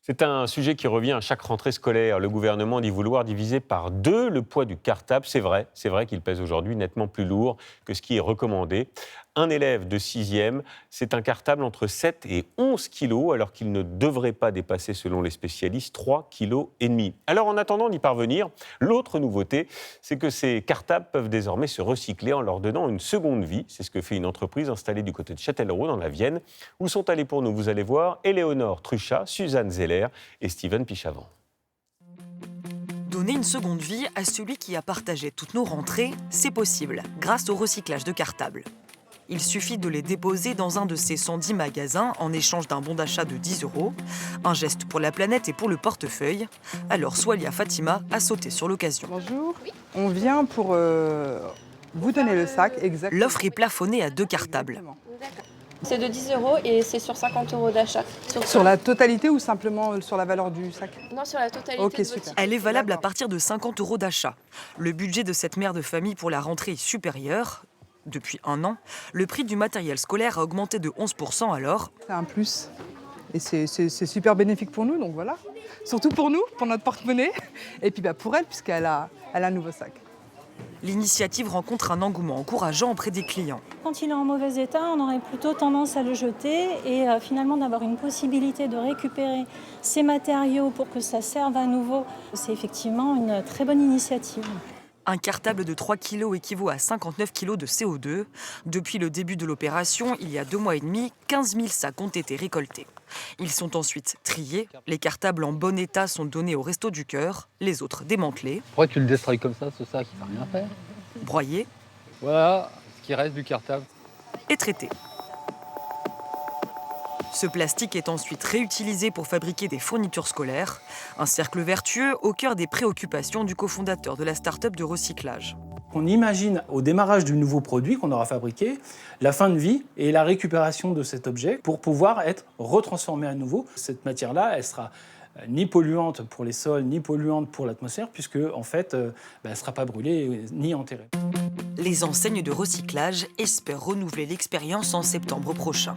C'est un sujet qui revient à chaque rentrée scolaire. Le gouvernement dit vouloir diviser par 2 le poids du cartable. C'est vrai qu'il pèse aujourd'hui nettement plus lourd que ce qui est recommandé. Un élève de 6e, c'est un cartable entre 7 et 11 kilos, alors qu'il ne devrait pas dépasser, selon les spécialistes, 3,5 kilos. Alors en attendant d'y parvenir, l'autre nouveauté, c'est que ces cartables peuvent désormais se recycler en leur donnant une seconde vie. C'est ce que fait une entreprise installée du côté de Châtellerault, dans la Vienne, où sont allés pour nous, vous allez voir, Éléonore Truchat, Suzanne Zeller et Steven Pichavant. Donner une seconde vie à celui qui a partagé toutes nos rentrées, c'est possible, grâce au recyclage de cartables. Il suffit de les déposer dans un de ces 110 magasins en échange d'un bon d'achat de 10 €. Un geste pour la planète et pour le portefeuille. Alors Swalia Fatima a sauté sur l'occasion. Bonjour, on vient pour vous donner le sac, exactement. L'offre est plafonnée à 2 cartables. C'est de 10 € et c'est sur 50 € d'achat. Sur la totalité ou simplement sur la valeur du sac? Non, sur la totalité Ok, de votre super. ticket. Elle est valable à partir de 50 € d'achat. Le budget de cette mère de famille pour la rentrée est supérieur. Depuis un an, le prix du matériel scolaire a augmenté de 11% alors. C'est un plus. Et c'est super bénéfique pour nous, donc voilà. Surtout pour nous, pour notre porte-monnaie. Et puis pour elle, puisqu'elle a un nouveau sac. L'initiative rencontre un engouement encourageant auprès des clients. Quand il est en mauvais état, on aurait plutôt tendance à le jeter et finalement d'avoir une possibilité de récupérer ces matériaux pour que ça serve à nouveau. C'est effectivement une très bonne initiative. Un cartable de 3 kg équivaut à 59 kg de CO2. Depuis le début de l'opération, il y a 2 mois et demi, 15 000 sacs ont été récoltés. Ils sont ensuite triés. Les cartables en bon état sont donnés au Resto du Cœur, les autres démantelés, Pourquoi tu le destroys comme ça, ce sac? Il ne va rien faire. broyés Voilà ce qui reste du cartable. et traités. Ce plastique est ensuite réutilisé pour fabriquer des fournitures scolaires. Un cercle vertueux au cœur des préoccupations du cofondateur de la start-up de recyclage. On imagine au démarrage du nouveau produit qu'on aura fabriqué, la fin de vie et la récupération de cet objet pour pouvoir être retransformé à nouveau. Cette matière-là, elle sera ni polluante pour les sols, ni polluante pour l'atmosphère, puisque en fait, elle ne sera pas brûlée ni enterrée. Les enseignes de recyclage espèrent renouveler l'expérience en septembre prochain.